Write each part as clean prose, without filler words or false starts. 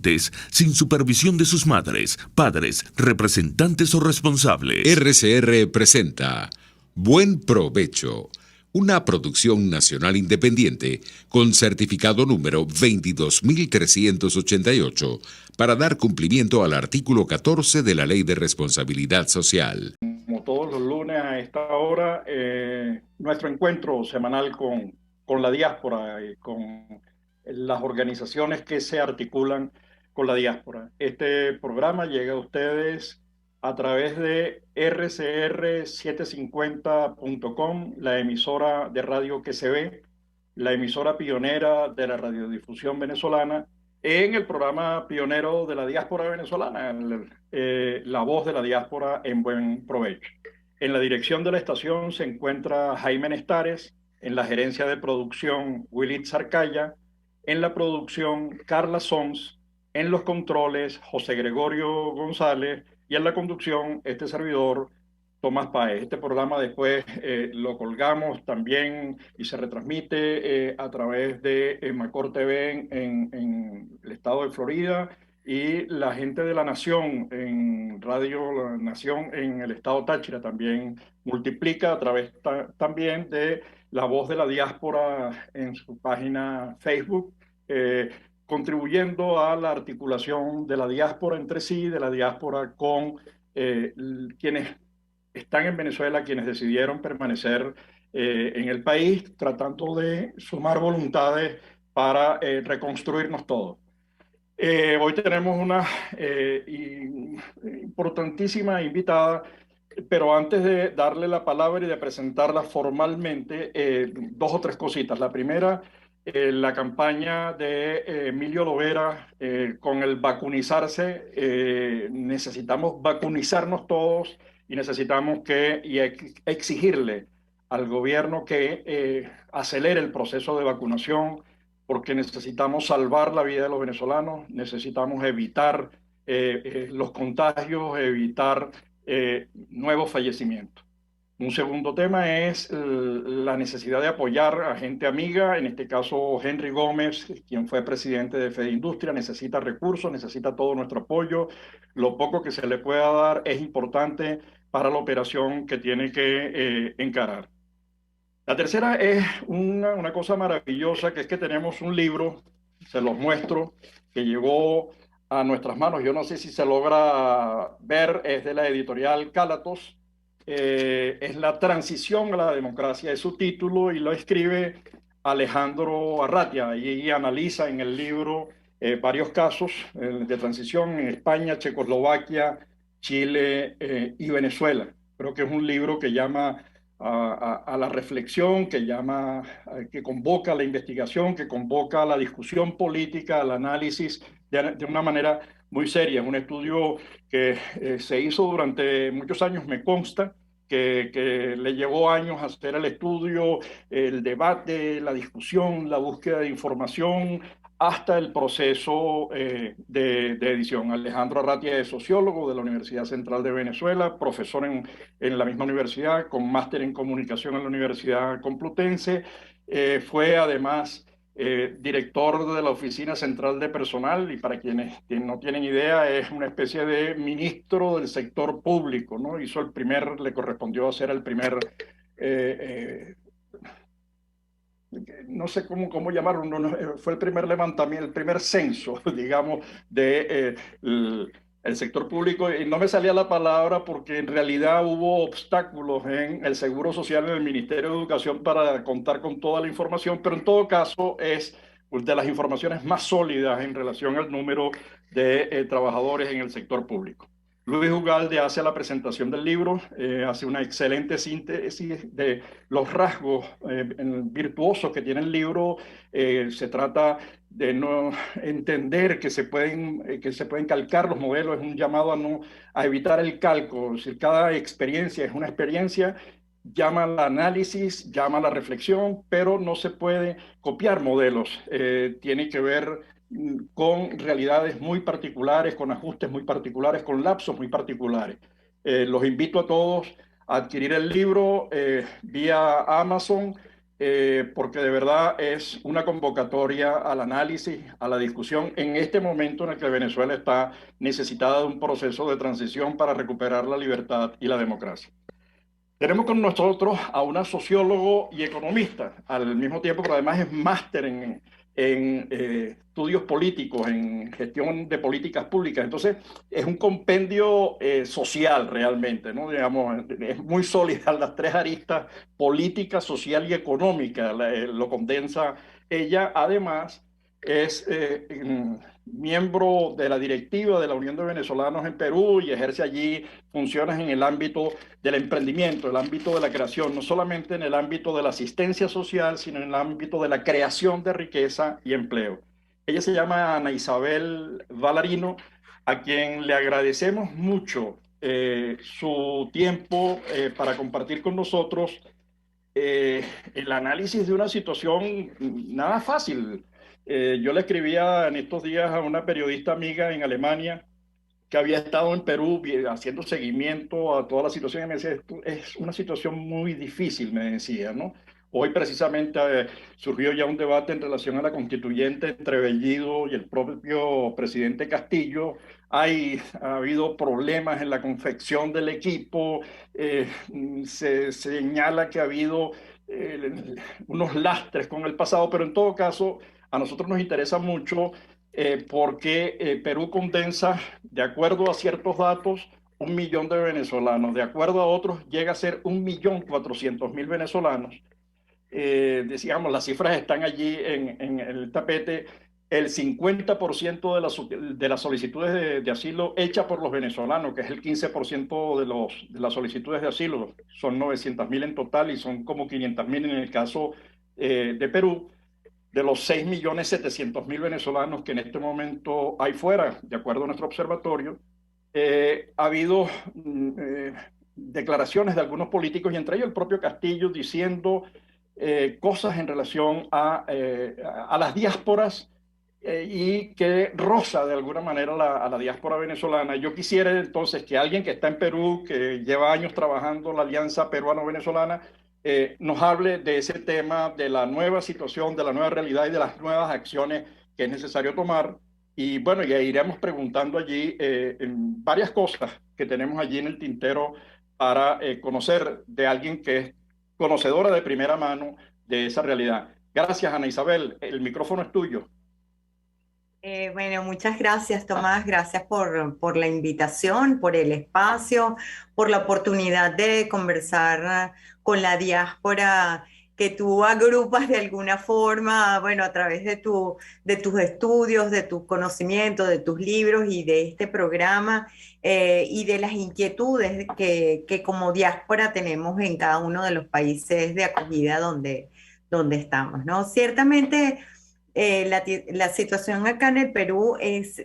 adolescentes sin supervisión de sus madres, padres, representantes o responsables. RCR presenta Buen Provecho, una producción nacional independiente con certificado número 22388 para dar cumplimiento al artículo 14 de la Ley de Responsabilidad Social. Como todos los lunes a esta hora, nuestro encuentro semanal con la diáspora y con las organizaciones que se articulan con la diáspora. Este programa llega a ustedes a través de rcr750.com, la emisora de radio que se ve, la emisora pionera de la radiodifusión venezolana, en el programa pionero de la diáspora venezolana, La Voz de la Diáspora en Buen Provecho. En la dirección de la estación se encuentra Jaime Nestares, en la gerencia de producción Willy Zarcaya, en la producción Carla Sons, en los controles José Gregorio González y en la conducción este servidor Tomás Páez. Este programa después lo colgamos también y se retransmite a través de Macor TV en el estado de Florida y la gente de La Nación en Radio La Nación en el estado Táchira también multiplica a través también de La Voz de la Diáspora en su página Facebook, contribuyendo a la articulación de la diáspora entre sí, de la diáspora con quienes están en Venezuela, quienes decidieron permanecer en el país, tratando de sumar voluntades para reconstruirnos todos. Hoy tenemos una importantísima invitada, pero antes de darle la palabra y de presentarla formalmente, dos o tres cositas. La primera, la campaña de Emilio Lovera con el vacunizarse. Necesitamos vacunizarnos todos y necesitamos exigirle al gobierno que acelere el proceso de vacunación, porque necesitamos salvar la vida de los venezolanos, necesitamos evitar los contagios, evitar nuevos fallecimientos. Un segundo tema es la necesidad de apoyar a gente amiga, en este caso Henry Gómez, quien fue presidente de FEDIndustria, necesita recursos, necesita todo nuestro apoyo. Lo poco que se le pueda dar es importante para la operación que tiene que encarar. La tercera es una cosa maravillosa, que es que tenemos un libro, se los muestro, que llegó a nuestras manos. Yo no sé si se logra ver, es de la editorial Cálatos. Es La transición a la democracia, es su título, y lo escribe Alejandro Arratia, y analiza en el libro varios casos de transición en España, Checoslovaquia, Chile y Venezuela. Creo que es un libro que llama a la reflexión, que convoca a la investigación, que convoca a la discusión política, al análisis de una manera muy seria. Un estudio que se hizo durante muchos años, me consta, que le llevó años hacer el estudio, el debate, la discusión, la búsqueda de información, hasta el proceso de edición. Alejandro Arratia es sociólogo de la Universidad Central de Venezuela, profesor en la misma universidad, con máster en comunicación en la Universidad Complutense. Fue además director de la Oficina Central de Personal, y para quienes no tienen idea, es una especie de ministro del sector público, ¿no? Le correspondió hacer el primer no sé cómo llamarlo, fue el primer levantamiento, el primer censo, digamos, el sector público, y no me salía la palabra porque en realidad hubo obstáculos en el Seguro Social, en el Ministerio de Educación, para contar con toda la información, pero en todo caso es de las informaciones más sólidas en relación al número de trabajadores en el sector público. Luis Ugalde hace la presentación del libro, hace una excelente síntesis de los rasgos virtuosos que tiene el libro. Se trata de no entender que se pueden calcar los modelos, es un llamado a evitar el calco. Es decir, cada experiencia es una experiencia, llama al análisis, llama a la reflexión, pero no se puede copiar modelos. Tiene que ver con realidades muy particulares, con ajustes muy particulares, con lapsos muy particulares. Los invito a todos a adquirir el libro vía Amazon. porque de verdad es una convocatoria al análisis, a la discusión en este momento en el que Venezuela está necesitada de un proceso de transición para recuperar la libertad y la democracia. Tenemos con nosotros a una sociólogo y economista al mismo tiempo, pero además es máster en estudios políticos, en gestión de políticas públicas. Entonces, es un compendio social realmente, ¿no? Digamos, es muy sólida las tres aristas, política, social y económica, lo condensa ella. Además, es miembro de la directiva de la Unión de Venezolanos en Perú y ejerce allí funciones en el ámbito del emprendimiento, el ámbito de la creación, no solamente en el ámbito de la asistencia social, sino en el ámbito de la creación de riqueza y empleo. Ella se llama Ana Isabel Valarino, a quien le agradecemos mucho su tiempo para compartir con nosotros el análisis de una situación nada fácil. Yo le escribía en estos días a una periodista amiga en Alemania que había estado en Perú haciendo seguimiento a toda la situación y me decía, esto es una situación muy difícil, me decía, ¿no? Hoy precisamente surgió ya un debate en relación a la constituyente entre Bellido y el propio presidente Castillo. Ha habido problemas en la confección del equipo, se señala que ha habido unos lastres con el pasado, pero en todo caso a nosotros nos interesa mucho porque Perú condensa, de acuerdo a ciertos datos, 1 millón de venezolanos, de acuerdo a otros llega a ser 1.400.000 venezolanos. Decíamos, las cifras están allí en el tapete. El 50% de las solicitudes de asilo hechas por los venezolanos, que es el 15% de las solicitudes de asilo, son 900.000 en total y son como 500.000 en el caso de Perú. De los 6.700.000 venezolanos que en este momento hay fuera, de acuerdo a nuestro observatorio, ha habido declaraciones de algunos políticos y entre ellos el propio Castillo diciendo cosas en relación a las diásporas y que roza de alguna manera a la diáspora venezolana. Yo quisiera entonces que alguien que está en Perú, que lleva años trabajando la alianza peruano-venezolana, nos hable de ese tema, de la nueva situación, de la nueva realidad y de las nuevas acciones que es necesario tomar. Y bueno, ya iremos preguntando allí en varias cosas que tenemos allí en el tintero para conocer de alguien que es conocedora de primera mano de esa realidad. Gracias, Ana Isabel. El micrófono es tuyo. Bueno, muchas gracias, Tomás. Gracias por la invitación, por el espacio, por la oportunidad de conversar con la diáspora que tú agrupas de alguna forma, bueno, a través de tus estudios, de tus conocimientos, de tus libros y de este programa y de las inquietudes que como diáspora tenemos en cada uno de los países de acogida donde estamos, ¿no? Ciertamente. La situación acá en el Perú es,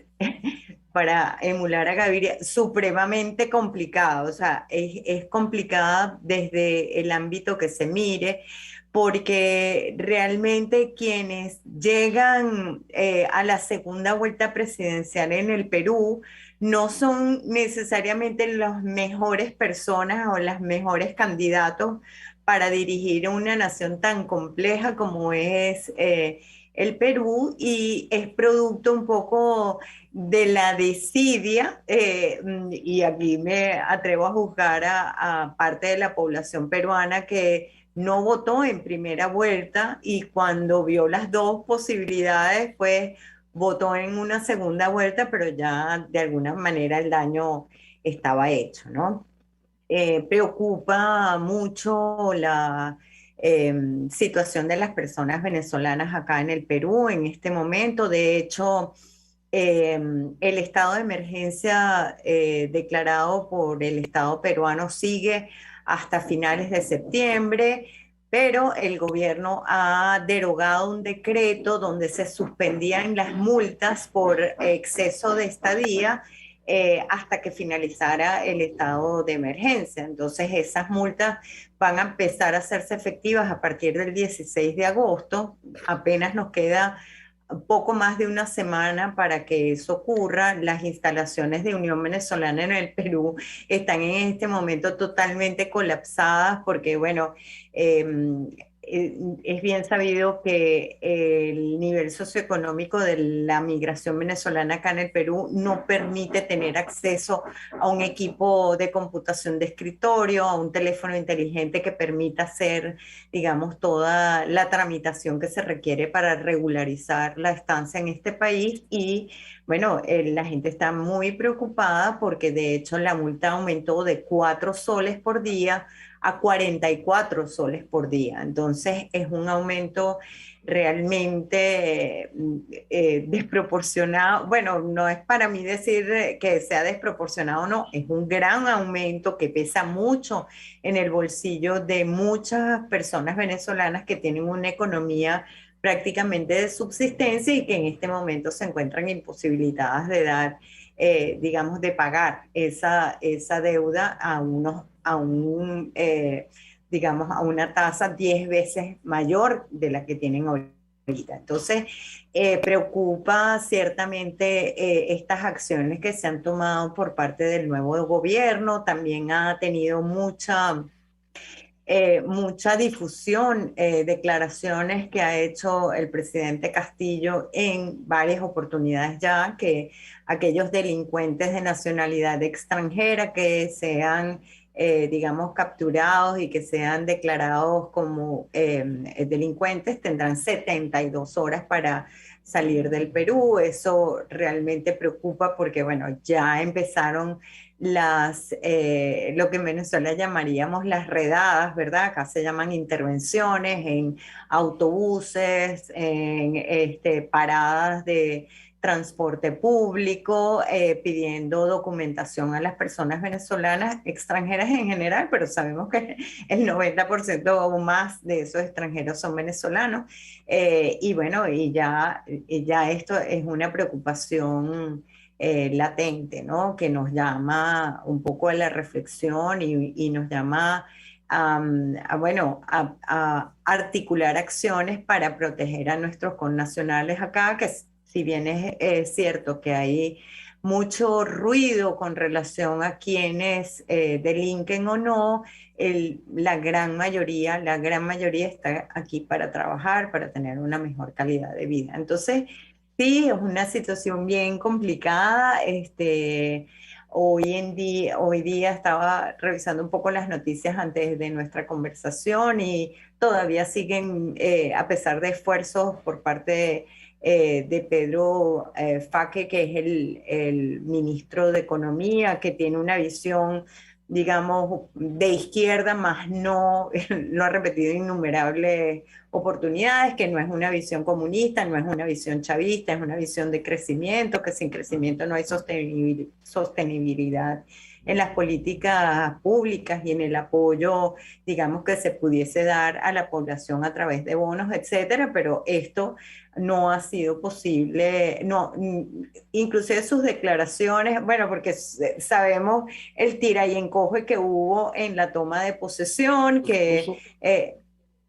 para emular a Gaviria, supremamente complicada. O sea, es complicada desde el ámbito que se mire, porque realmente quienes llegan a la segunda vuelta presidencial en el Perú no son necesariamente las mejores personas o las mejores candidatos para dirigir una nación tan compleja como es el Perú, y es producto un poco de la desidia, y aquí me atrevo a juzgar a parte de la población peruana que no votó en primera vuelta y cuando vio las dos posibilidades, pues votó en una segunda vuelta, pero ya de alguna manera el daño estaba hecho, ¿no? Preocupa mucho la situación de las personas venezolanas acá en el Perú en este momento. De hecho, el estado de emergencia declarado por el Estado peruano sigue hasta finales de septiembre, pero el gobierno ha derogado un decreto donde se suspendían las multas por exceso de estadía hasta que finalizara el estado de emergencia. Entonces esas multas van a empezar a hacerse efectivas a partir del 16 de agosto. Apenas nos queda poco más de una semana para que eso ocurra. Las instalaciones de Unión Venezolana en el Perú están en este momento totalmente colapsadas porque, bueno, es bien sabido que el nivel socioeconómico de la migración venezolana acá en el Perú no permite tener acceso a un equipo de computación de escritorio, a un teléfono inteligente que permita hacer, digamos, toda la tramitación que se requiere para regularizar la estancia en este país. Y bueno, la gente está muy preocupada porque de hecho la multa aumentó de 4 soles por día a 44 soles por día. Entonces es un aumento realmente desproporcionado. Bueno, no es para mí decir que sea desproporcionado o no, es un gran aumento que pesa mucho en el bolsillo de muchas personas venezolanas que tienen una economía prácticamente de subsistencia y que en este momento se encuentran imposibilitadas de dar, digamos, de pagar esa deuda digamos, a una tasa 10 veces mayor de la que tienen ahorita. Entonces, preocupa ciertamente estas acciones que se han tomado por parte del nuevo gobierno. También ha tenido mucha difusión, declaraciones que ha hecho el presidente Castillo en varias oportunidades ya, que aquellos delincuentes de nacionalidad extranjera que sean, digamos, capturados y que sean declarados como delincuentes tendrán 72 horas para salir del Perú. Eso realmente preocupa porque, bueno, ya empezaron lo que en Venezuela llamaríamos las redadas, ¿verdad? Acá se llaman intervenciones en autobuses, en paradas de transporte público, pidiendo documentación a las personas venezolanas, extranjeras en general, pero sabemos que el 90% o más de esos extranjeros son venezolanos. Y bueno, y ya esto es una preocupación latente, ¿no? Que nos llama un poco a la reflexión y nos llama bueno, a articular acciones para proteger a nuestros connacionales acá, que si bien es cierto que hay mucho ruido con relación a quienes delinquen o no, la gran mayoría está aquí para trabajar, para tener una mejor calidad de vida. Entonces, sí, es una situación bien complicada. Hoy día estaba revisando un poco las noticias antes de nuestra conversación y todavía siguen, a pesar de esfuerzos por parte de Pedro Faque, que es el ministro de Economía, que tiene una visión, digamos, de izquierda, más no, lo ha repetido innumerables oportunidades, que no es una visión comunista, no es una visión chavista, es una visión de crecimiento, que sin crecimiento no hay sostenibilidad en las políticas públicas y en el apoyo, digamos, que se pudiese dar a la población a través de bonos, etcétera, pero esto no ha sido posible, no, inclusive sus declaraciones, bueno, porque sabemos el tira y encoge que hubo en la toma de posesión,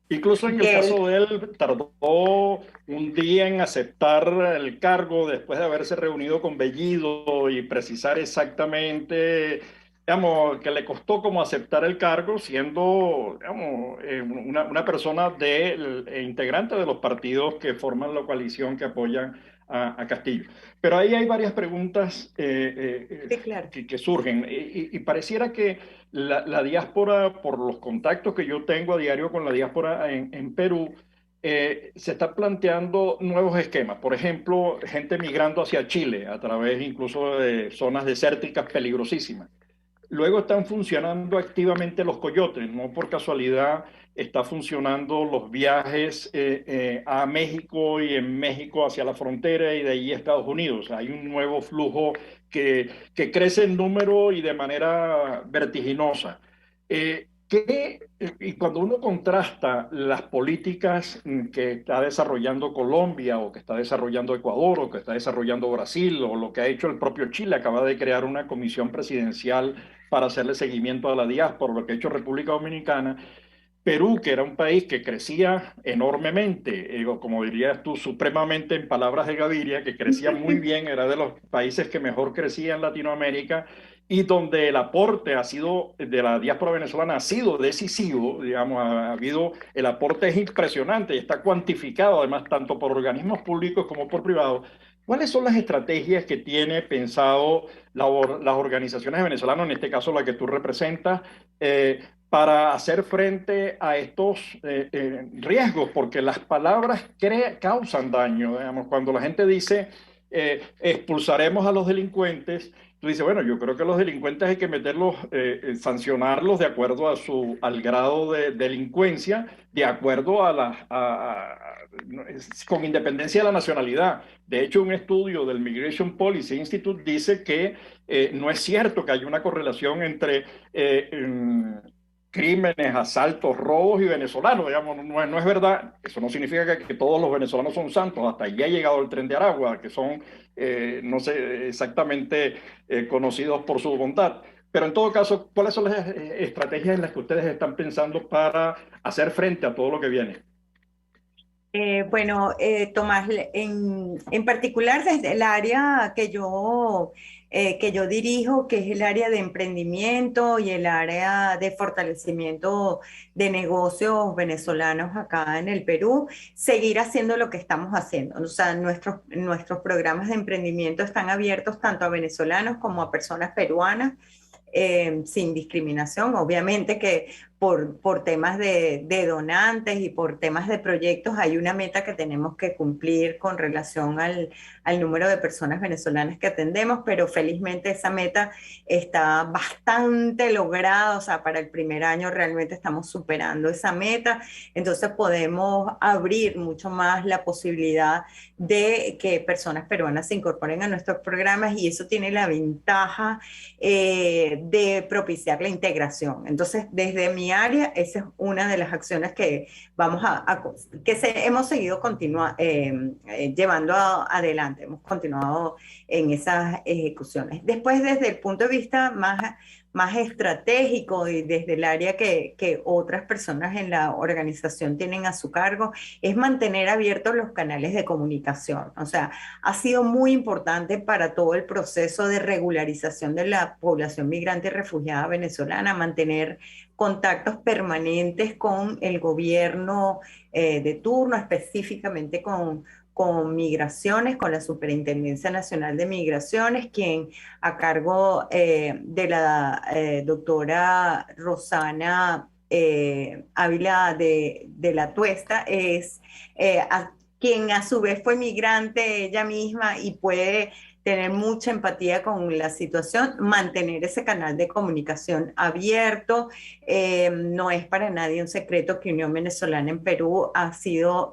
Incluso, incluso en el que él caso de él, tardó un día en aceptar el cargo después de haberse reunido con Bellido y precisar exactamente, digamos, que le costó como aceptar el cargo siendo, digamos, una persona integrante de los partidos que forman la coalición que apoyan a Castillo. Pero ahí hay varias preguntas sí, claro. que surgen y pareciera que la diáspora, por los contactos que yo tengo a diario con la diáspora en Perú, se está planteando nuevos esquemas. Por ejemplo, gente migrando hacia Chile a través incluso de zonas desérticas peligrosísimas. Luego están funcionando activamente los coyotes, no por casualidad está funcionando los viajes a México y en México hacia la frontera y de ahí a Estados Unidos. Hay un nuevo flujo que crece en número y de manera vertiginosa. Y cuando uno contrasta las políticas que está desarrollando Colombia o que está desarrollando Ecuador o que está desarrollando Brasil o lo que ha hecho el propio Chile, acaba de crear una comisión presidencial para hacerle seguimiento a la diáspora, lo que ha hecho República Dominicana, Perú, que era un país que crecía enormemente, o como dirías tú, supremamente en palabras de Gaviria, que crecía muy bien, era de los países que mejor crecía en Latinoamérica y donde el aporte ha sido de la diáspora venezolana ha sido decisivo, digamos, ha habido, el aporte es impresionante y está cuantificado además tanto por organismos públicos como por privados. ¿Cuáles son las estrategias que tiene pensado las organizaciones venezolanas, en este caso la que tú representas, para hacer frente a estos riesgos? Porque las palabras causan daño, digamos, cuando la gente dice expulsaremos a los delincuentes, tú dices, bueno, yo creo que los delincuentes hay que meterlos, sancionarlos de acuerdo al grado de delincuencia, de acuerdo con independencia de la nacionalidad. De hecho, un estudio del Migration Policy Institute dice que no es cierto que haya una correlación entre crímenes, asaltos, robos y venezolanos, digamos, no es verdad. Eso no significa que todos los venezolanos son santos. Hasta allí ha llegado el Tren de Aragua, que son, no sé, exactamente conocidos por su bondad. Pero en todo caso, ¿cuáles son las estrategias en las que ustedes están pensando para hacer frente a todo lo que viene? Bueno, Tomás, en particular desde el área que yo dirijo, que es el área de emprendimiento y el área de fortalecimiento de negocios venezolanos acá en el Perú, seguir haciendo lo que estamos haciendo. O sea, nuestros programas de emprendimiento están abiertos tanto a venezolanos como a personas peruanas, sin discriminación. Obviamente que por temas de donantes y por temas de proyectos hay una meta que tenemos que cumplir con relación al número de personas venezolanas que atendemos, pero felizmente esa meta está bastante lograda. O sea, para el primer año realmente estamos superando esa meta, entonces podemos abrir mucho más la posibilidad de que personas peruanas se incorporen a nuestros programas, y eso tiene la ventaja de propiciar la integración. Entonces, desde mi área, esa es una de las acciones que hemos seguido llevando adelante, hemos continuado en esas ejecuciones. Después, desde el punto de vista más estratégico y desde el área que otras personas en la organización tienen a su cargo, es mantener abiertos los canales de comunicación. O sea, ha sido muy importante para todo el proceso de regularización de la población migrante y refugiada venezolana, mantener contactos permanentes con el gobierno de turno, específicamente con migraciones, con la Superintendencia Nacional de Migraciones, quien a cargo de la doctora Rosana Ávila de la Tuesta es quien a su vez fue migrante ella misma y puede tener mucha empatía con la situación, mantener ese canal de comunicación abierto. No es para nadie un secreto que Unión Venezolana en Perú ha sido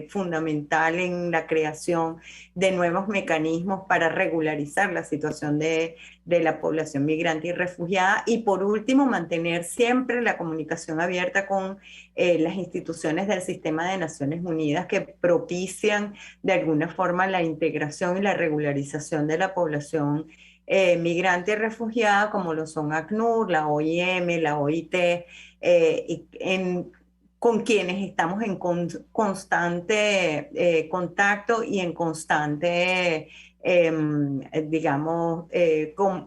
fundamental en la creación de nuevos mecanismos para regularizar la situación de la población migrante y refugiada. Y por último, mantener siempre la comunicación abierta con las instituciones del sistema de Naciones Unidas que propician de alguna forma la integración y la regularización de la población migrante y refugiada, como lo son ACNUR, la OIM, la OIT, con quienes estamos en constante contacto y en constante, digamos,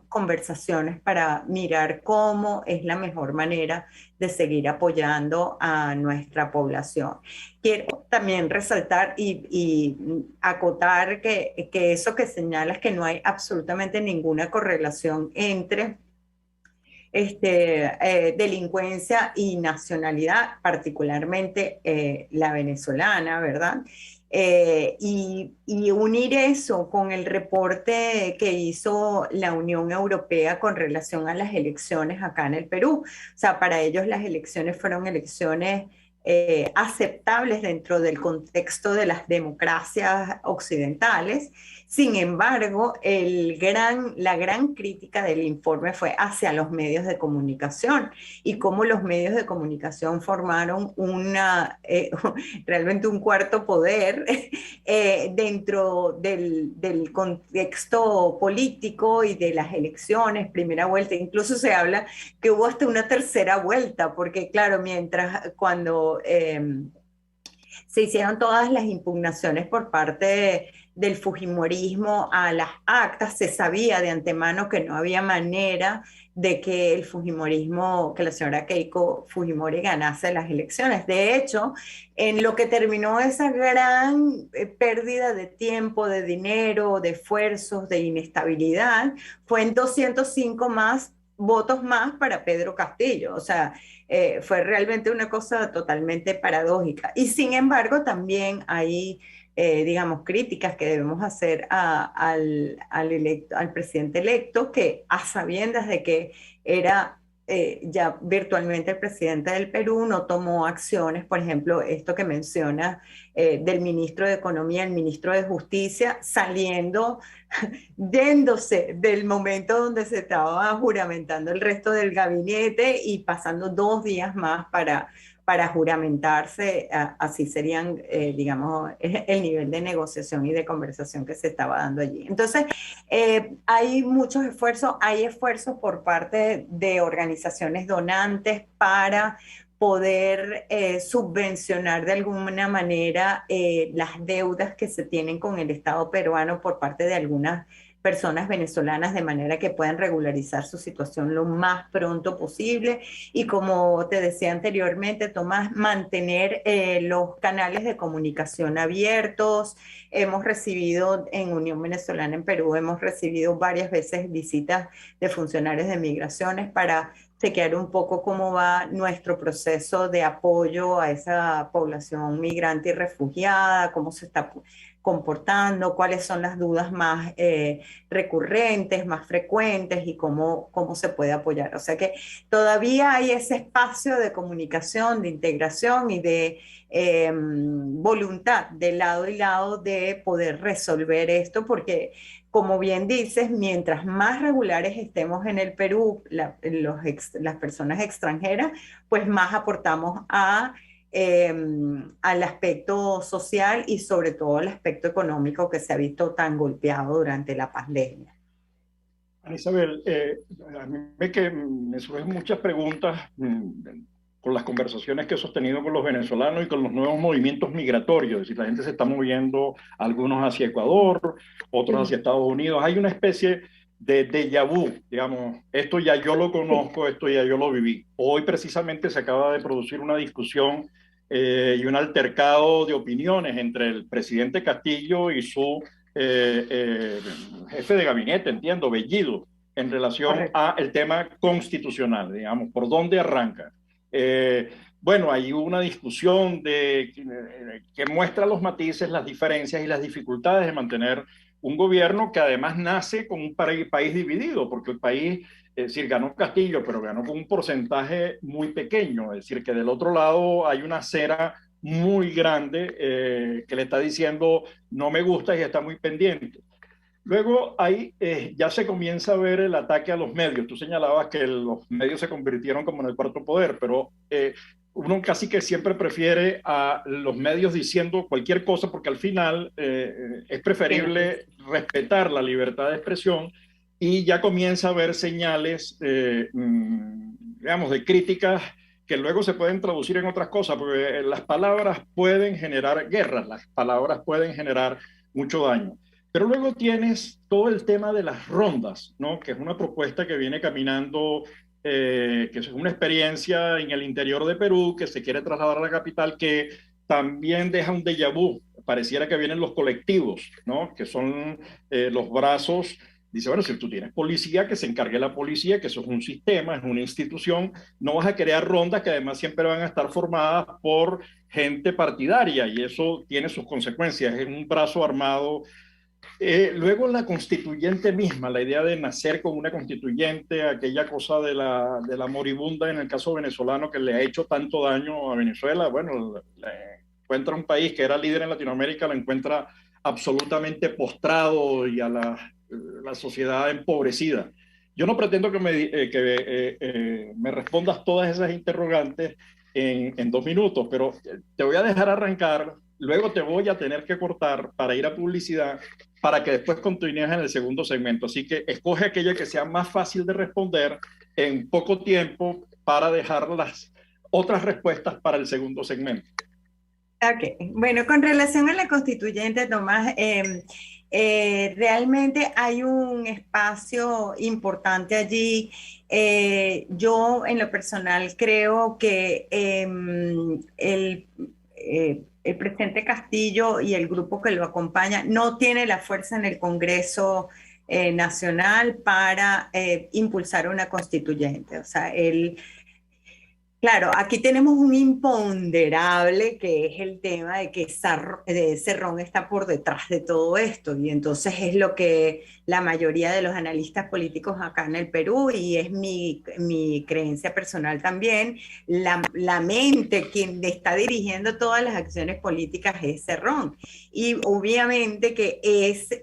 conversaciones para mirar cómo es la mejor manera de seguir apoyando a nuestra población. Quiero también resaltar y acotar que eso que señalas, que no hay absolutamente ninguna correlación entre delincuencia y nacionalidad, particularmente la venezolana, ¿verdad? Y unir eso con el reporte que hizo la Unión Europea con relación a las elecciones acá en el Perú. O sea, para ellos las elecciones fueron elecciones aceptables dentro del contexto de las democracias occidentales. Sin embargo, la gran crítica del informe fue hacia los medios de comunicación y cómo los medios de comunicación formaron realmente un cuarto poder dentro del contexto político y de las elecciones, primera vuelta. Incluso se habla que hubo hasta una tercera vuelta, porque claro, cuando se hicieron todas las impugnaciones por parte del Fujimorismo a las actas, se sabía de antemano que no había manera de que el Fujimorismo, que la señora Keiko Fujimori ganase las elecciones. De hecho, en lo que terminó esa gran pérdida de tiempo, de dinero, de esfuerzos, de inestabilidad, fue en 205 votos más para Pedro Castillo. O sea, fue realmente una cosa totalmente paradójica. Y sin embargo, también hay, digamos, críticas que debemos hacer al presidente electo, que a sabiendas de que era ya virtualmente el presidente del Perú, no tomó acciones, por ejemplo, esto que menciona del ministro de Economía, el ministro de Justicia, yéndose del momento donde se estaba juramentando el resto del gabinete y pasando 2 días más para juramentarse. Así serían, digamos, el nivel de negociación y de conversación que se estaba dando allí. Entonces, hay muchos esfuerzos, hay esfuerzos por parte de organizaciones donantes para poder subvencionar de alguna manera las deudas que se tienen con el Estado peruano por parte de algunas personas venezolanas, de manera que puedan regularizar su situación lo más pronto posible. Y como te decía anteriormente, Tomás, mantener los canales de comunicación abiertos. Hemos recibido en Unión Venezolana en Perú, hemos recibido varias veces visitas de funcionarios de migraciones para chequear un poco cómo va nuestro proceso de apoyo a esa población migrante y refugiada, cómo se está comportando, cuáles son las dudas más recurrentes, más frecuentes y cómo se puede apoyar. O sea que todavía hay ese espacio de comunicación, de integración y de voluntad de lado y lado de poder resolver esto, porque como bien dices, mientras más regulares estemos en el Perú, las personas extranjeras, pues más aportamos al aspecto social y sobre todo al aspecto económico que se ha visto tan golpeado durante la pandemia. Ana Isabel, a mí me surgen muchas preguntas con las conversaciones que he sostenido con los venezolanos y con los nuevos movimientos migratorios. Es decir, la gente se está moviendo, algunos hacia Ecuador, otros hacia Estados Unidos. Hay una especie de déjà vu, digamos, esto ya yo lo conozco, esto ya yo lo viví. Hoy precisamente se acaba de producir una discusión y un altercado de opiniones entre el presidente Castillo y su jefe de gabinete, entiendo, Bellido, en relación al tema constitucional, digamos, ¿por dónde arranca? Bueno, hay una discusión que muestra los matices, las diferencias y las dificultades de mantener un gobierno que además nace con un país dividido, porque el país, es decir, ganó Castillo, pero ganó con un porcentaje muy pequeño, es decir, que del otro lado hay una acera muy grande que le está diciendo no me gusta y está muy pendiente. Luego ahí ya se comienza a ver el ataque a los medios. Tú señalabas que los medios se convirtieron como en el cuarto poder, pero uno casi que siempre prefiere a los medios diciendo cualquier cosa porque al final es preferible respetar la libertad de expresión y ya comienza a haber señales, digamos, de críticas que luego se pueden traducir en otras cosas, porque las palabras pueden generar guerras, las palabras pueden generar mucho daño. Pero luego tienes todo el tema de las rondas, ¿no? Que es una propuesta que viene caminando, que es una experiencia en el interior de Perú, que se quiere trasladar a la capital, que también deja un déjà vu. Pareciera que vienen los colectivos, ¿no? Que son los brazos. Dice, bueno, si tú tienes policía, que se encargue la policía, que eso es un sistema, es una institución, no vas a crear rondas que además siempre van a estar formadas por gente partidaria y eso tiene sus consecuencias, es un brazo armado. Luego la constituyente misma, la idea de nacer con una constituyente, aquella cosa de la moribunda en el caso venezolano que le ha hecho tanto daño a Venezuela, bueno, encuentra un país que era líder en Latinoamérica, lo encuentra absolutamente postrado y a la sociedad empobrecida. Yo no pretendo que me respondas todas esas interrogantes en 2 minutos, pero te voy a dejar arrancar, luego te voy a tener que cortar para ir a publicidad, para que después continúes en el segundo segmento. Así que escoge aquella que sea más fácil de responder en poco tiempo para dejar las otras respuestas para el segundo segmento. Ok, bueno, con relación a la constituyente, Tomás, realmente hay un espacio importante allí. Yo en lo personal creo que el presidente Castillo y el grupo que lo acompaña no tiene la fuerza en el Congreso Nacional para impulsar una constituyente. O sea, claro, aquí tenemos un imponderable que es el tema de que Cerrón está por detrás de todo esto, y entonces es lo que la mayoría de los analistas políticos acá en el Perú, y es mi creencia personal también, la mente quien está dirigiendo todas las acciones políticas es Cerrón. Y obviamente que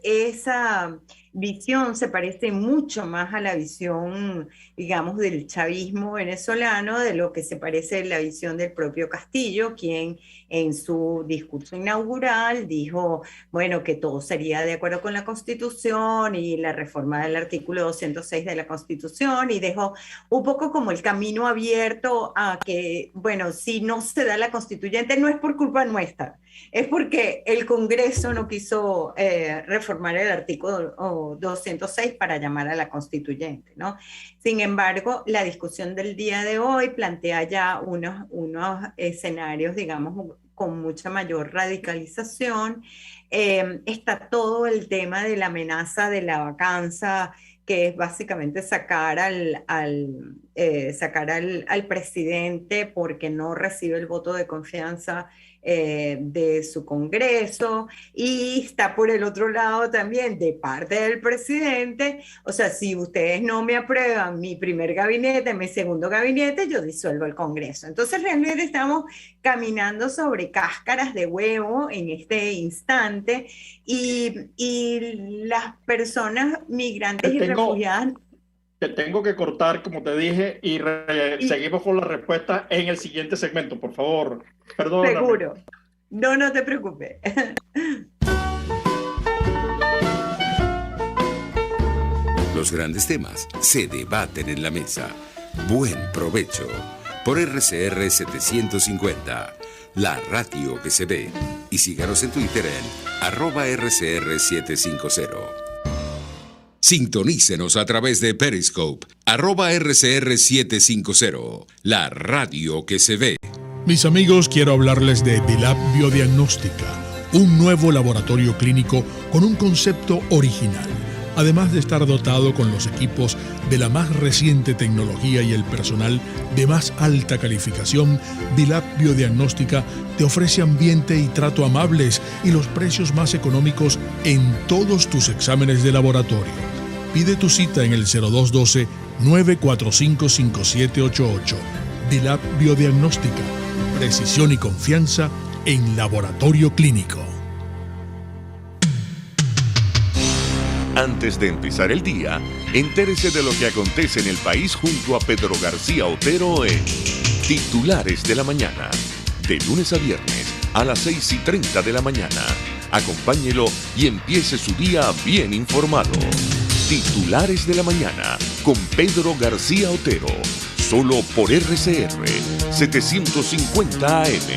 esa visión se parece mucho más a la visión, digamos, del chavismo venezolano, de lo que se parece a la visión del propio Castillo, quien en su discurso inaugural dijo, bueno, que todo sería de acuerdo con la Constitución y la reforma del artículo 206 de la Constitución, y dejó un poco como el camino abierto a que, bueno, si no se da la constituyente no es por culpa nuestra, es porque el Congreso no quiso reformar el artículo 206 para llamar a la constituyente, ¿no? Sin embargo, la discusión del día de hoy plantea ya unos escenarios, digamos, con mucha mayor radicalización. Está todo el tema de la amenaza de la vacancia, que es básicamente sacar al presidente porque no recibe el voto de confianza de su Congreso, y está por el otro lado también de parte del presidente, o sea, si ustedes no me aprueban mi primer gabinete, mi segundo gabinete, yo disuelvo el Congreso. Entonces realmente estamos caminando sobre cáscaras de huevo en este instante, y las personas migrantes y refugiadas... Te tengo que cortar, como te dije, y seguimos con la respuesta en el siguiente segmento, por favor. Perdóname. Seguro. No te preocupes. Los grandes temas se debaten en la mesa. Buen provecho. Por RCR 750, la radio que se ve. Y síganos en Twitter en @RCR750. Sintonícenos a través de Periscope, @RCR750, la radio que se ve. Mis amigos, quiero hablarles de Dilab Biodiagnóstica, un nuevo laboratorio clínico con un concepto original. Además de estar dotado con los equipos de la más reciente tecnología y el personal de más alta calificación, Dilab Biodiagnóstica te ofrece ambiente y trato amables y los precios más económicos en todos tus exámenes de laboratorio. Pide tu cita en el 0212-945-5788. Dilab Biodiagnóstica, precisión y confianza en laboratorio clínico. Antes de empezar el día, entérese de lo que acontece en el país junto a Pedro García Otero en Titulares de la Mañana. De lunes a viernes a las 6:30 de la mañana. Acompáñelo y empiece su día bien informado. Titulares de la Mañana con Pedro García Otero. Solo por RCR 750 AM.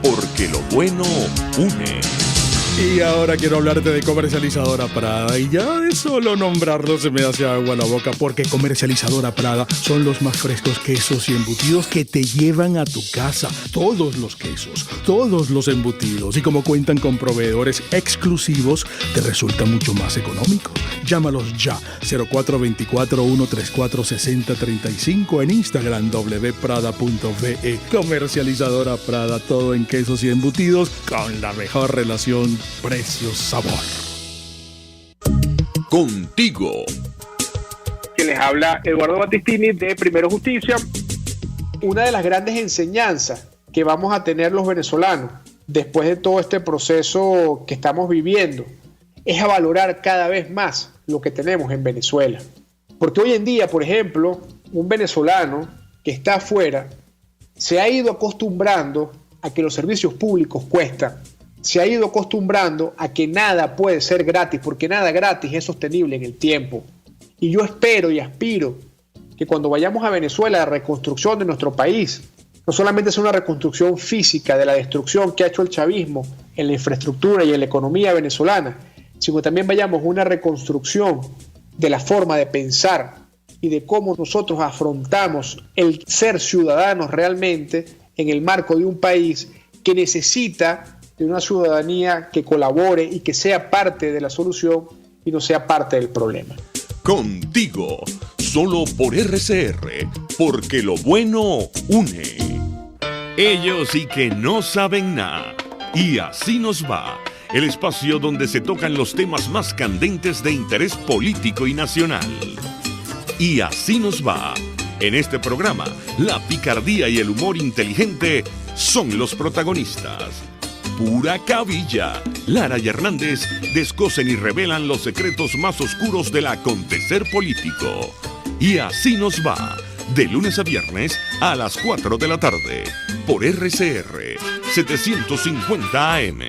Porque lo bueno une. Y ahora quiero hablarte de Comercializadora Prada, y ya de solo nombrarlo se me hace agua la boca, porque Comercializadora Prada son los más frescos quesos y embutidos que te llevan a tu casa. Todos los quesos, todos los embutidos, y como cuentan con proveedores exclusivos, te resulta mucho más económico. Llámalos ya, 0424-134-6035, en Instagram wprada.ve. Comercializadora Prada, todo en quesos y embutidos con la mejor relación precio-sabor. Contigo. Que les habla Eduardo Battistini de Primero Justicia. Una de las grandes enseñanzas que vamos a tener los venezolanos después de todo este proceso que estamos viviendo, es a valorar cada vez más lo que tenemos en Venezuela. Porque hoy en día, por ejemplo, un venezolano que está afuera se ha ido acostumbrando a que los servicios públicos cuestan, se ha ido acostumbrando a que nada puede ser gratis, porque nada gratis es sostenible en el tiempo. Y yo espero y aspiro que cuando vayamos a Venezuela, la reconstrucción de nuestro país no solamente sea una reconstrucción física de la destrucción que ha hecho el chavismo en la infraestructura y en la economía venezolana, sino también vayamos a una reconstrucción de la forma de pensar y de cómo nosotros afrontamos el ser ciudadanos realmente en el marco de un país que necesita de una ciudadanía que colabore y que sea parte de la solución y no sea parte del problema. Contigo, solo por RCR, porque lo bueno une. Ellos sí que no saben nada. Y así nos va. El espacio donde se tocan los temas más candentes de interés político y nacional. Y así nos va. En este programa, la picardía y el humor inteligente son los protagonistas. Pura cabilla. Lara y Hernández descosen y revelan los secretos más oscuros del acontecer político. Y así nos va. De lunes a viernes a las 4 de la tarde. Por RCR 750 AM.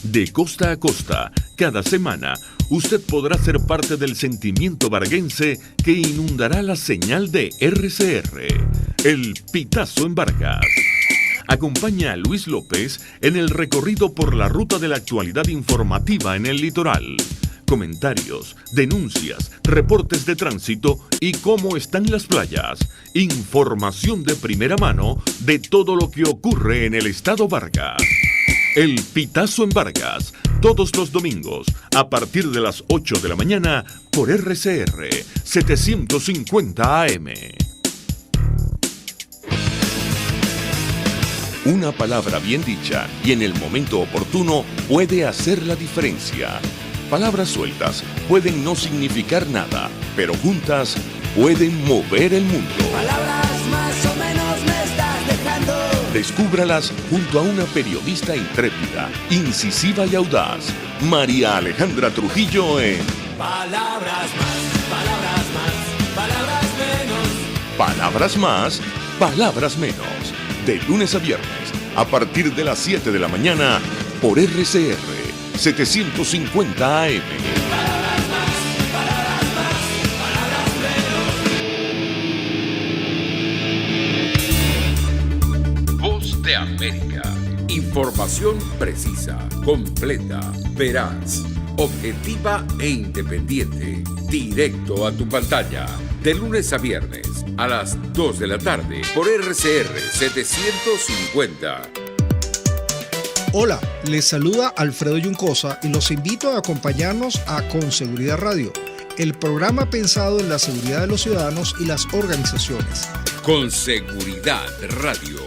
De costa a costa, cada semana, usted podrá ser parte del sentimiento varguense que inundará la señal de RCR. El Pitazo en Vargas. Acompaña a Luis López en el recorrido por la ruta de la actualidad informativa en el litoral. Comentarios, denuncias, reportes de tránsito y cómo están las playas. Información de primera mano de todo lo que ocurre en el estado Vargas. El Pitazo en Vargas, todos los domingos, a partir de las 8 de la mañana, por RCR 750 AM. Una palabra bien dicha y en el momento oportuno puede hacer la diferencia. Palabras sueltas pueden no significar nada, pero juntas pueden mover el mundo. Palabras más o menos me estás dejando. Descúbralas junto a una periodista intrépida, incisiva y audaz, María Alejandra Trujillo en Palabras más, palabras más, palabras menos. Palabras más, palabras menos. De lunes a viernes, a partir de las 7 de la mañana, por RCR 750 AM. Palabras más, palabras menos. Voz de América. Información precisa, completa, veraz, objetiva e independiente. Directo a tu pantalla. De lunes a viernes a las 2 de la tarde por RCR 750. Hola, les saluda Alfredo Yuncosa y los invito a acompañarnos a Con Seguridad Radio, el programa pensado en la seguridad de los ciudadanos y las organizaciones. Con Seguridad Radio,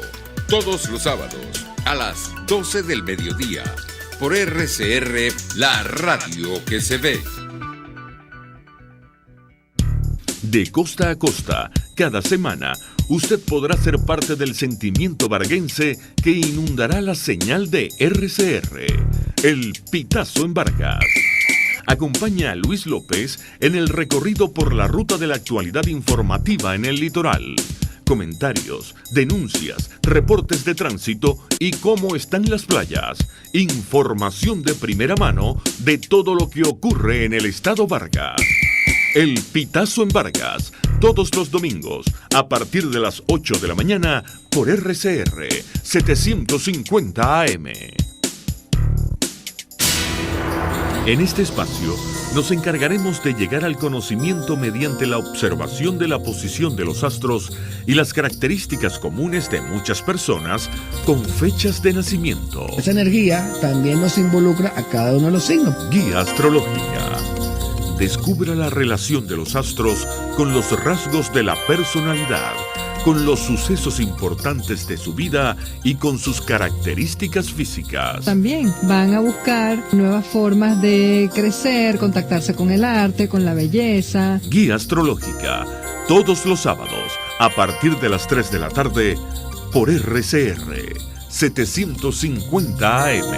todos los sábados a las 12 del mediodía por RCR, la radio que se ve. De costa a costa, cada semana, usted podrá ser parte del sentimiento varguense que inundará la señal de RCR. El Pitazo en Vargas. Acompaña a Luis López en el recorrido por la ruta de la actualidad informativa en el litoral. Comentarios, denuncias, reportes de tránsito y cómo están las playas. Información de primera mano de todo lo que ocurre en el estado Vargas. El Pitazo en Vargas, todos los domingos, a partir de las 8 de la mañana, por RCR 750 AM. En este espacio, nos encargaremos de llegar al conocimiento mediante la observación de la posición de los astros y las características comunes de muchas personas con fechas de nacimiento. Esa energía también nos involucra a cada uno de los signos. Guía astrológica. Descubra la relación de los astros con los rasgos de la personalidad, con los sucesos importantes de su vida y con sus características físicas. También van a buscar nuevas formas de crecer, contactarse con el arte, con la belleza. Guía astrológica, todos los sábados, a partir de las 3 de la tarde, por RCR 750 AM.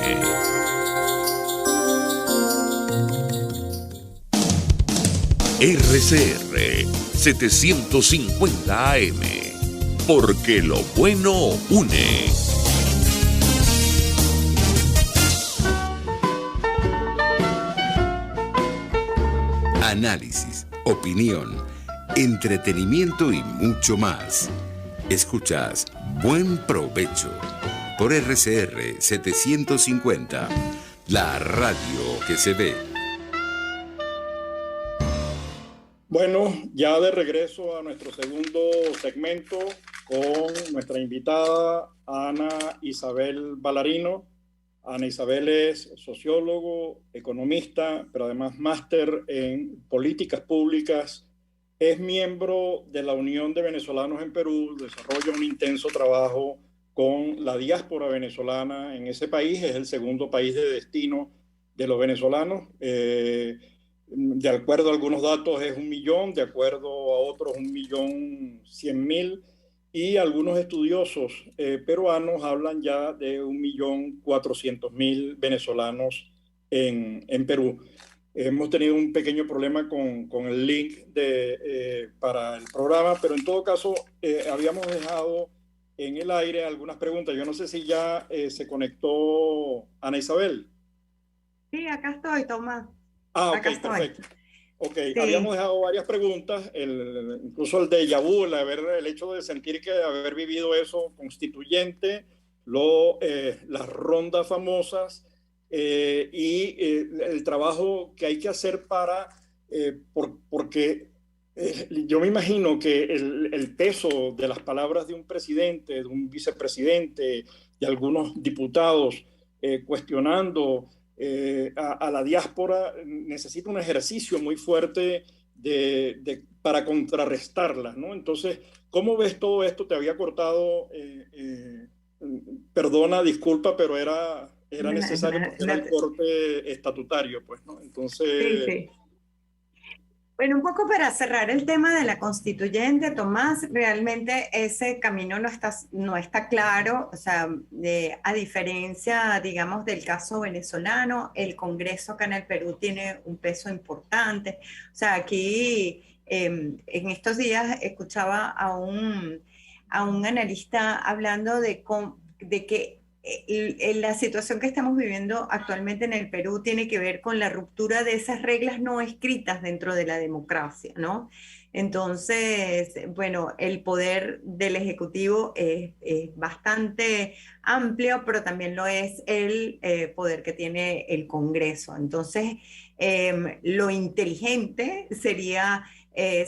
RCR 750 AM, porque lo bueno une. Análisis, opinión, entretenimiento y mucho más. Escuchas Buen Provecho por RCR 750, la radio que se ve. Bueno, ya de regreso a nuestro segundo segmento con nuestra invitada Ana Isabel Ballarino. Ana Isabel es sociólogo, economista, pero además máster en políticas públicas. Es miembro de la Unión de Venezolanos en Perú, desarrolla un intenso trabajo con la diáspora venezolana en ese país. Es el segundo país de destino de los venezolanos. De acuerdo a algunos datos es 1 millón, de acuerdo a otros 1.100.000, y algunos estudiosos peruanos hablan ya de 1.400.000 venezolanos en Perú. Hemos tenido un pequeño problema con el link para el programa, pero en todo caso habíamos dejado en el aire algunas preguntas. Yo no sé si ya se conectó Ana Isabel. Sí, acá estoy, Tomás. Ah, Acá ok, estoy. perfecto. Ok, Sí. habíamos dejado varias preguntas, incluso el déjà vu, el hecho de sentir que haber vivido eso constituyente, las rondas famosas y el trabajo que hay que hacer porque yo me imagino que el peso de las palabras de un presidente, de un vicepresidente, de algunos diputados cuestionando a la diáspora necesita un ejercicio muy fuerte para contrarrestarla, ¿no? Entonces, ¿cómo ves todo esto? Te había cortado, perdona, disculpa, pero era necesario porque era el corte estatutario, pues, ¿no? Entonces... Sí. Bueno, un poco para cerrar el tema de la constituyente, Tomás, realmente ese camino no está claro, o sea, a diferencia, digamos, del caso venezolano, el Congreso acá en el Perú tiene un peso importante. O sea, aquí en estos días escuchaba a un analista hablando de que la situación que estamos viviendo actualmente en el Perú tiene que ver con la ruptura de esas reglas no escritas dentro de la democracia, ¿no? Entonces, bueno, el poder del Ejecutivo es bastante amplio, pero también lo es el poder que tiene el Congreso. Entonces, lo inteligente sería que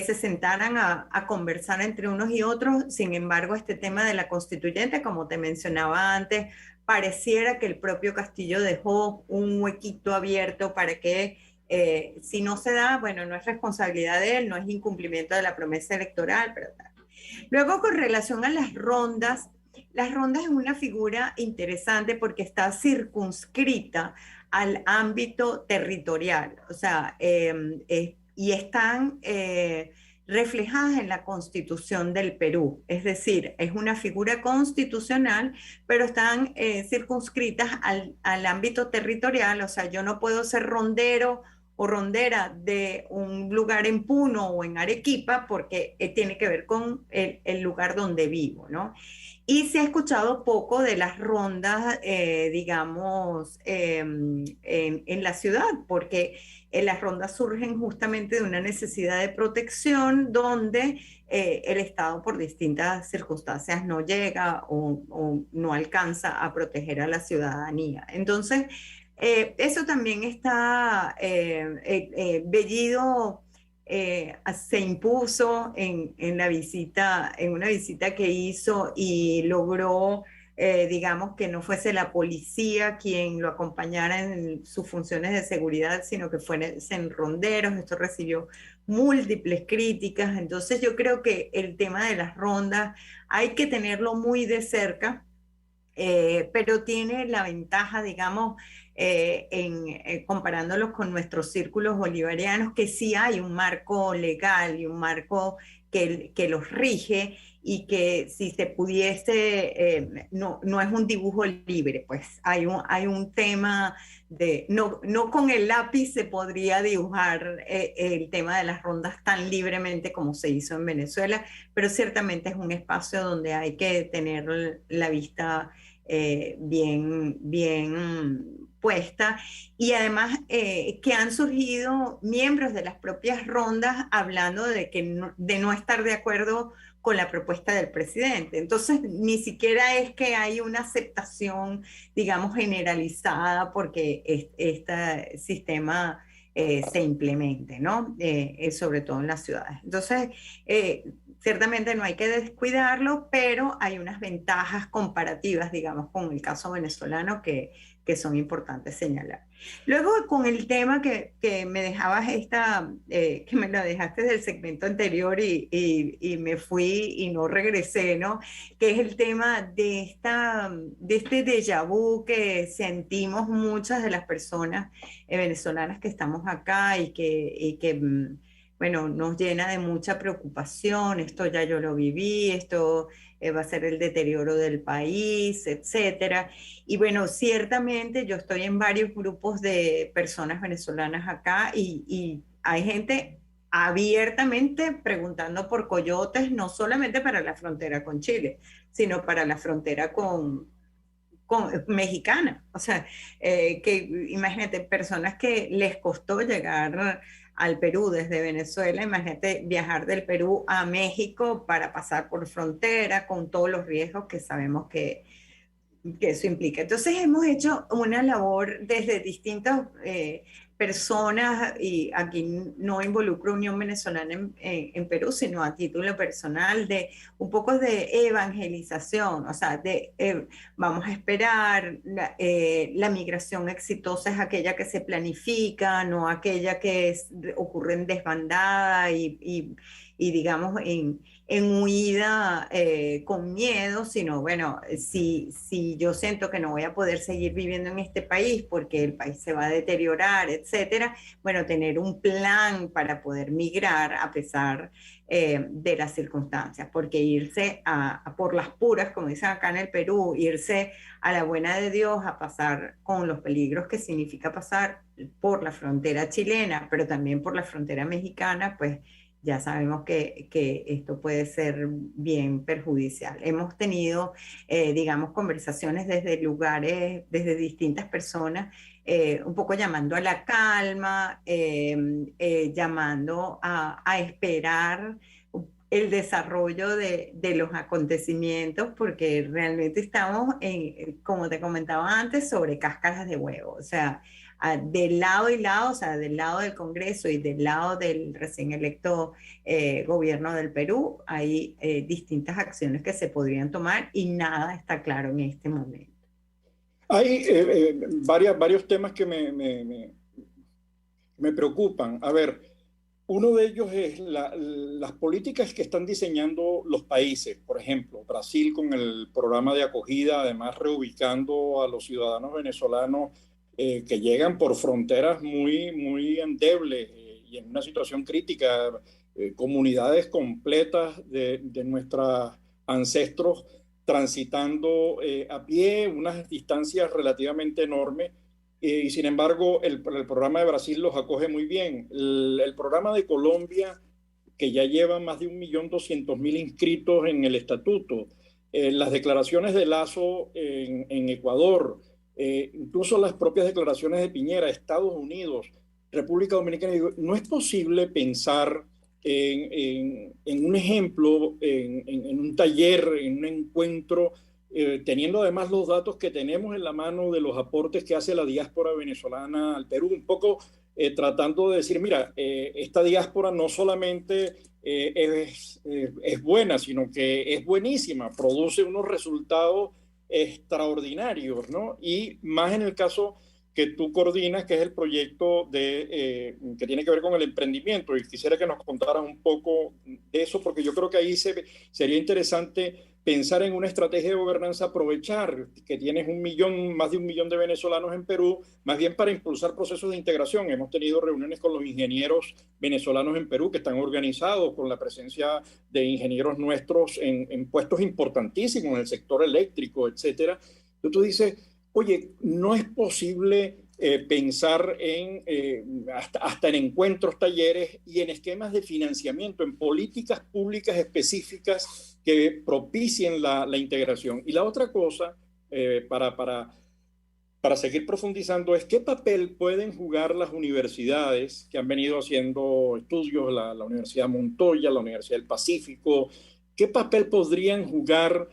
se sentaran a conversar entre unos y otros. Sin embargo, este tema de la constituyente, como te mencionaba antes, pareciera que el propio Castillo dejó un huequito abierto para que si no se da, bueno, no es responsabilidad de él, no es incumplimiento de la promesa electoral, pero tal. Luego, con relación a las rondas es una figura interesante porque está circunscrita al ámbito territorial, o sea, y están reflejadas en la Constitución del Perú. Es decir, es una figura constitucional, pero están circunscritas al ámbito territorial. O sea, yo no puedo ser rondero o rondera de un lugar en Puno o en Arequipa porque tiene que ver con el lugar donde vivo, ¿no? Y se ha escuchado poco de las rondas, digamos, en la ciudad, porque las rondas surgen justamente de una necesidad de protección donde el Estado por distintas circunstancias no llega o no alcanza a proteger a la ciudadanía. Entonces, eso también está Bellido. Se impuso en una visita que hizo y logró, digamos, que no fuese la policía quien lo acompañara en sus funciones de seguridad, sino que fuesen ronderos. Esto recibió múltiples críticas. Entonces yo creo que el tema de las rondas hay que tenerlo muy de cerca, pero tiene la ventaja, digamos, comparándolos con nuestros círculos bolivarianos, que sí hay un marco legal y un marco que los rige y que si se pudiese, no es un dibujo libre, pues hay un tema de, no con el lápiz se podría dibujar el tema de las rondas tan libremente como se hizo en Venezuela, pero ciertamente es un espacio donde hay que tener la vista bien puesta, y además que han surgido miembros de las propias rondas hablando de no estar de acuerdo con la propuesta del presidente. Entonces, ni siquiera es que hay una aceptación, digamos, generalizada porque este sistema se implemente, ¿no? Sobre todo en las ciudades. Entonces, ciertamente no hay que descuidarlo, pero hay unas ventajas comparativas, digamos, con el caso venezolano que son importantes señalar. Luego, con el tema que me dejabas que me lo dejaste del segmento anterior y me fui y no regresé, ¿no? Que es el tema de este déjà vu que sentimos muchas de las personas venezolanas que estamos acá y que bueno, nos llena de mucha preocupación. Esto ya yo lo viví, esto va a ser el deterioro del país, etcétera. Y bueno, ciertamente yo estoy en varios grupos de personas venezolanas acá y hay gente abiertamente preguntando por coyotes, no solamente para la frontera con Chile, sino para la frontera con mexicana. O sea, que imagínate, personas que les costó llegar al Perú desde Venezuela, imagínate viajar del Perú a México para pasar por frontera con todos los riesgos que sabemos que eso implica. Entonces hemos hecho una labor desde distintas personas, y aquí no involucro Unión Venezolana en Perú, sino a título personal, de un poco de evangelización, o sea, vamos a esperar, la migración exitosa es aquella que se planifica, no aquella que ocurre en desbandada y digamos en huida con miedo, sino bueno, si yo siento que no voy a poder seguir viviendo en este país porque el país se va a deteriorar, etcétera, bueno, tener un plan para poder migrar a pesar de las circunstancias, porque irse por las puras, como dicen acá en el Perú, irse a la buena de Dios a pasar con los peligros que significa pasar por la frontera chilena, pero también por la frontera mexicana, pues ya sabemos que esto puede ser bien perjudicial. Hemos tenido, digamos, conversaciones desde lugares, desde distintas personas, un poco llamando a la calma, llamando a esperar el desarrollo de los acontecimientos, porque realmente estamos, como te comentaba antes, sobre cáscaras de huevo. O sea, del lado y lado, o sea, del lado del Congreso y del lado del recién electo gobierno del Perú, hay distintas acciones que se podrían tomar y nada está claro en este momento. Hay varios temas que me preocupan. A ver, uno de ellos es las políticas que están diseñando los países. Por ejemplo, Brasil con el programa de acogida, además reubicando a los ciudadanos venezolanos que llegan por fronteras muy endebles y en una situación crítica, comunidades completas de nuestros ancestros transitando a pie unas distancias relativamente enormes, y sin embargo el programa de Brasil los acoge muy bien. El programa de Colombia, que ya lleva más de 1.200.000 inscritos en el estatuto, las declaraciones de Lazo en Ecuador, incluso las propias declaraciones de Piñera, Estados Unidos, República Dominicana. No es posible pensar en un ejemplo, en un taller, en un encuentro, teniendo además los datos que tenemos en la mano de los aportes que hace la diáspora venezolana al Perú, un poco tratando de decir, mira, esta diáspora no solamente es buena, sino que es buenísima, produce unos resultados extraordinarios, ¿no? Y más en el caso que tú coordinas, que es el proyecto que tiene que ver con el emprendimiento, y quisiera que nos contaras un poco de eso, porque yo creo que ahí sería interesante pensar en una estrategia de gobernanza, aprovechar que tienes más de 1 millón de venezolanos en Perú, más bien para impulsar procesos de integración. Hemos tenido reuniones con los ingenieros venezolanos en Perú que están organizados con la presencia de ingenieros nuestros en puestos importantísimos en el sector eléctrico, etcétera. Entonces tú dices, oye, no es posible pensar hasta en encuentros, talleres y en esquemas de financiamiento, en políticas públicas específicas que propicien la integración. Y la otra cosa, para seguir profundizando, es qué papel pueden jugar las universidades que han venido haciendo estudios, la Universidad Montoya, la Universidad del Pacífico, qué papel podrían jugar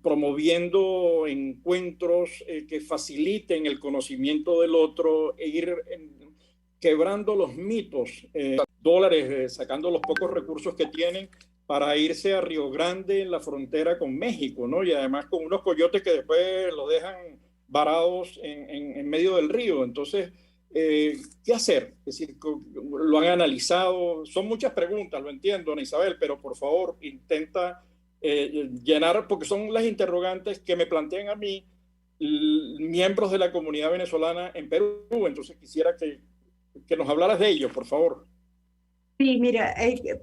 promoviendo encuentros que faciliten el conocimiento del otro e ir quebrando los mitos, dólares, sacando los pocos recursos que tienen para irse a Río Grande en la frontera con México, ¿no? Y además con unos coyotes que después los dejan varados en medio del río. Entonces, ¿qué hacer? Es decir, ¿lo han analizado? Son muchas preguntas, lo entiendo, Ana Isabel, pero por favor, intenta llenar, porque son las interrogantes que me plantean a mí miembros de la comunidad venezolana en Perú. Entonces quisiera que nos hablaras de ello, por favor. Sí, mira,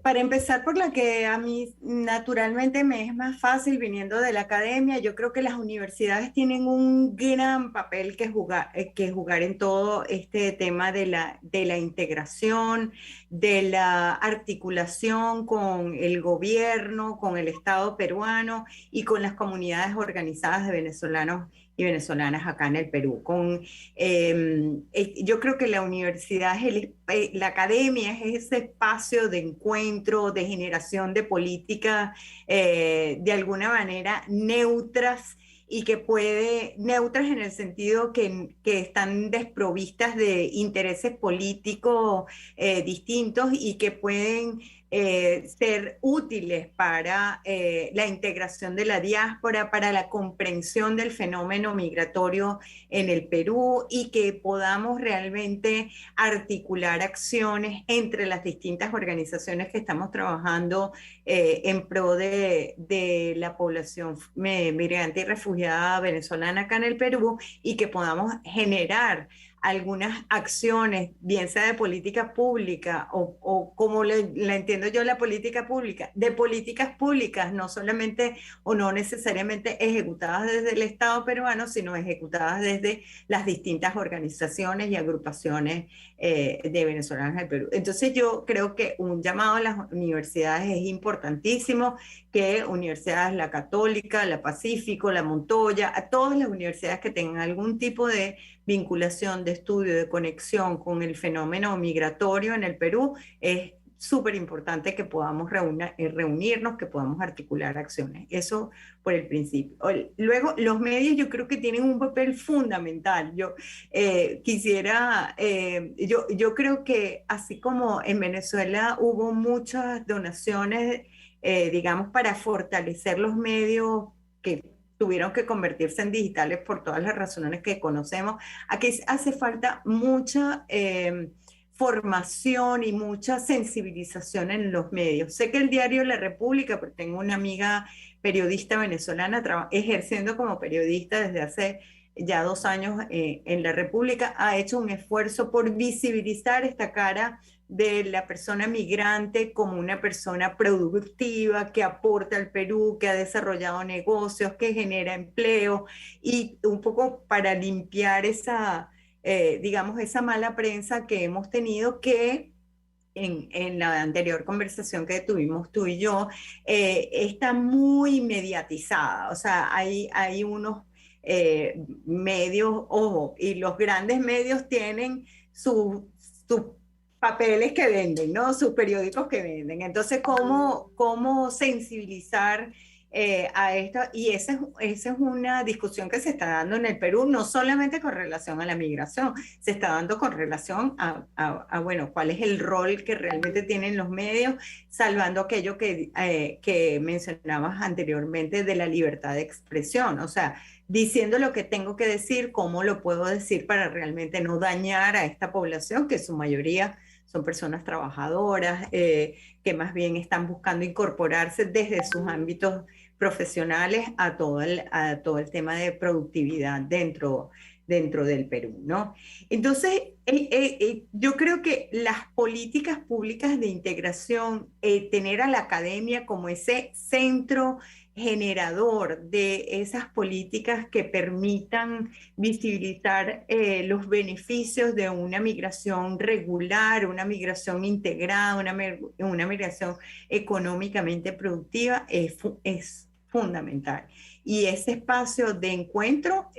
para empezar por la que a mí naturalmente me es más fácil viniendo de la academia, yo creo que las universidades tienen un gran papel que jugar en todo este tema de la integración, de la articulación con el gobierno, con el Estado peruano y con las comunidades organizadas de venezolanos y venezolanas acá en el Perú. Yo creo que la universidad, la academia es ese espacio de encuentro, de generación de políticas de alguna manera neutras y neutras en el sentido que están desprovistas de intereses políticos distintos y que pueden ser útiles para la integración de la diáspora, para la comprensión del fenómeno migratorio en el Perú y que podamos realmente articular acciones entre las distintas organizaciones que estamos trabajando en pro de la población migrante y refugiada venezolana acá en el Perú y que podamos generar algunas acciones, bien sea de política pública o como la entiendo yo la política pública, de políticas públicas, no solamente o no necesariamente ejecutadas desde el Estado peruano, sino ejecutadas desde las distintas organizaciones y agrupaciones de venezolanos del Perú. Entonces yo creo que un llamado a las universidades es importantísimo, que universidades, la Católica, la Pacífico, la Montoya, a todas las universidades que tengan algún tipo de vinculación, de estudio, de conexión con el fenómeno migratorio en el Perú, es súper importante que podamos reunirnos, que podamos articular acciones. Eso por el principio. Luego, los medios yo creo que tienen un papel fundamental. Yo creo que así como en Venezuela hubo muchas donaciones, digamos, para fortalecer los medios que tuvieron que convertirse en digitales por todas las razones que conocemos. Aquí hace falta mucha formación y mucha sensibilización en los medios. Sé que el diario La República, porque tengo una amiga periodista venezolana ejerciendo como periodista desde hace ya 2 años en La República, ha hecho un esfuerzo por visibilizar esta cara de la persona migrante como una persona productiva que aporta al Perú, que ha desarrollado negocios, que genera empleo y un poco para limpiar esa, digamos, esa mala prensa que hemos tenido que en la anterior conversación que tuvimos tú y yo, está muy mediatizada. O sea, hay unos medios, ojo, y los grandes medios tienen sus papeles que venden, ¿no? Sus periódicos que venden. Entonces, ¿cómo sensibilizar a esto? Y esa es una discusión que se está dando en el Perú, no solamente con relación a la migración, se está dando con relación a bueno, cuál es el rol que realmente tienen los medios, salvando aquello que mencionabas anteriormente de la libertad de expresión. O sea, diciendo lo que tengo que decir, cómo lo puedo decir para realmente no dañar a esta población, que en su mayoría son personas trabajadoras, que más bien están buscando incorporarse desde sus ámbitos profesionales a todo el tema de productividad dentro del Perú, ¿no? Entonces, yo creo que las políticas públicas de integración, tener a la academia como ese centro generador de esas políticas que permitan visibilizar los beneficios de una migración regular, una migración integrada, una migración económicamente productiva, es fundamental. Y ese espacio de encuentro,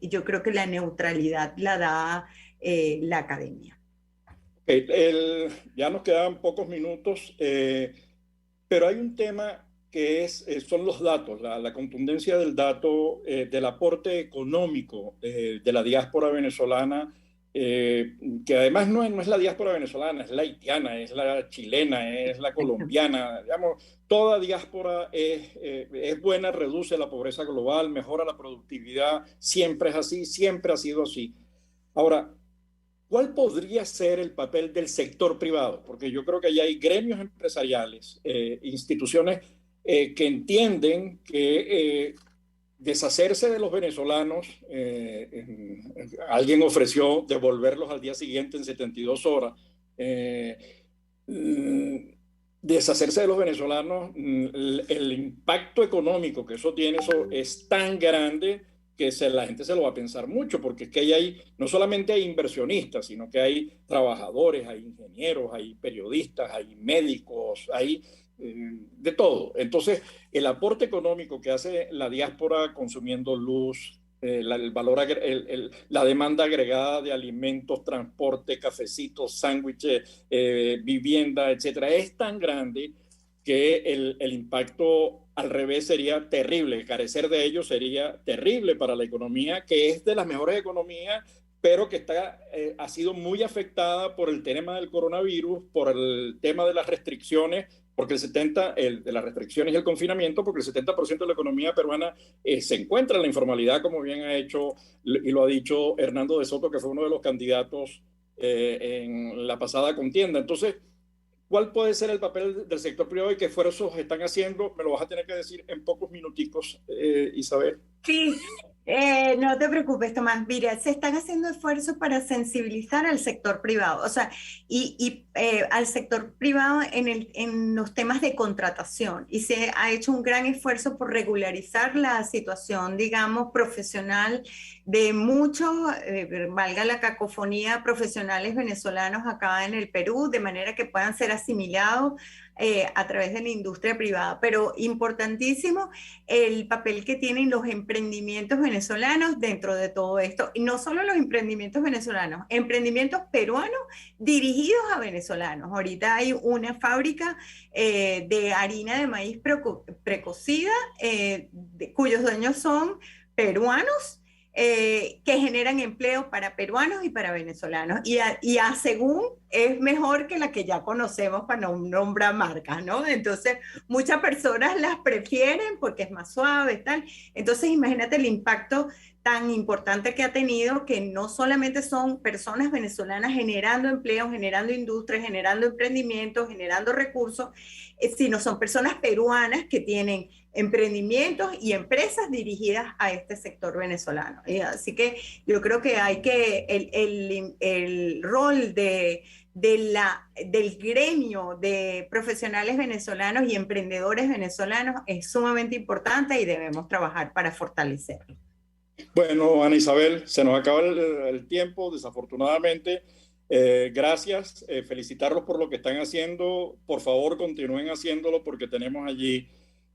yo creo que la neutralidad la da la academia. Ya nos quedan pocos minutos, pero hay un tema que son los datos, la contundencia del dato, del aporte económico de la diáspora venezolana, que además no es la diáspora venezolana, es la haitiana, es la chilena, es la colombiana, digamos, toda diáspora es buena, reduce la pobreza global, mejora la productividad, siempre es así, siempre ha sido así. Ahora, ¿cuál podría ser el papel del sector privado? Porque yo creo que ya hay gremios empresariales, instituciones que entienden que deshacerse de los venezolanos, alguien ofreció devolverlos al día siguiente en 72 horas, deshacerse de los venezolanos, el impacto económico que eso tiene es tan grande que la gente se lo va a pensar mucho, porque es que no solamente hay inversionistas, sino que hay trabajadores, hay ingenieros, hay periodistas, hay médicos, hay de todo. Entonces, el aporte económico que hace la diáspora consumiendo luz, la demanda agregada de alimentos, transporte, cafecitos, sándwiches, vivienda, etcétera, es tan grande que el impacto al revés sería terrible. Carecer de ello sería terrible para la economía, que es de las mejores economías, pero que ha sido muy afectada por el tema del coronavirus, por el tema de las restricciones, porque de las restricciones y el confinamiento, porque el 70% de la economía peruana se encuentra en la informalidad, como bien ha hecho y lo ha dicho Hernando de Soto, que fue uno de los candidatos en la pasada contienda. Entonces, ¿cuál puede ser el papel del sector privado y qué esfuerzos están haciendo? Me lo vas a tener que decir en pocos minuticos, Isabel. Sí, no te preocupes, Tomás. Mira, se están haciendo esfuerzos para sensibilizar al sector privado, o sea, y al sector privado en los temas de contratación. Y se ha hecho un gran esfuerzo por regularizar la situación, digamos, profesional de muchos, valga la cacofonía, profesionales venezolanos acá en el Perú, de manera que puedan ser asimilados a través de la industria privada. Pero importantísimo el papel que tienen los emprendimientos venezolanos dentro de todo esto. Y no solo los emprendimientos venezolanos, emprendimientos peruanos dirigidos a venezolanos. Ahorita hay una fábrica de harina de maíz precocida, cuyos dueños son peruanos, que generan empleo para peruanos y para venezolanos. Y según es mejor que la que ya conocemos, para no nombrar marcas, ¿no? Entonces, muchas personas las prefieren porque es más suave, tal. Entonces, imagínate el impacto tan importante que ha tenido, que no solamente son personas venezolanas generando empleo, generando industria, generando emprendimientos, generando recursos, sino son personas peruanas que tienen emprendimientos y empresas dirigidas a este sector venezolano. Así que yo creo que hay que el rol del gremio de profesionales venezolanos y emprendedores venezolanos es sumamente importante y debemos trabajar para fortalecerlo. Bueno, Ana Isabel, se nos acaba el tiempo, desafortunadamente. Gracias, felicitarlos por lo que están haciendo. Por favor, continúen haciéndolo, porque tenemos allí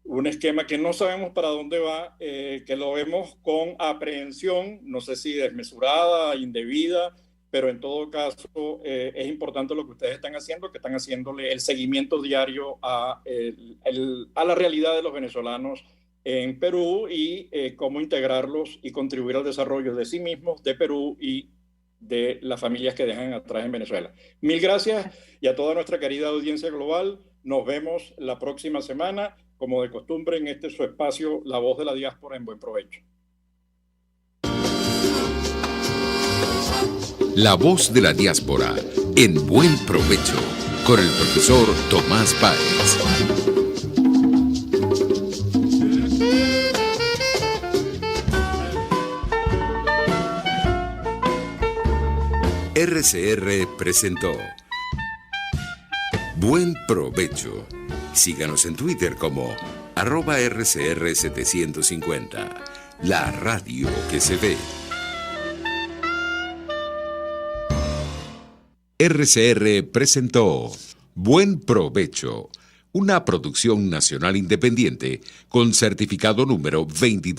un esquema que no sabemos para dónde va, que lo vemos con aprehensión, no sé si desmesurada, indebida, pero en todo caso es importante lo que ustedes están haciendo, que están haciéndole el seguimiento diario a la realidad de los venezolanos en Perú y cómo integrarlos y contribuir al desarrollo de sí mismos, de Perú y de las familias que dejan atrás en Venezuela. Mil gracias, y a toda nuestra querida audiencia global, nos vemos la próxima semana, como de costumbre, en este su espacio, La Voz de la Diáspora, en buen provecho. La Voz de la Diáspora, en buen provecho, con el profesor Tomás Páez. RCR presentó Buen Provecho. Síganos en Twitter como @RCR750. La radio que se ve. RCR presentó Buen Provecho, una producción nacional independiente con certificado número 22.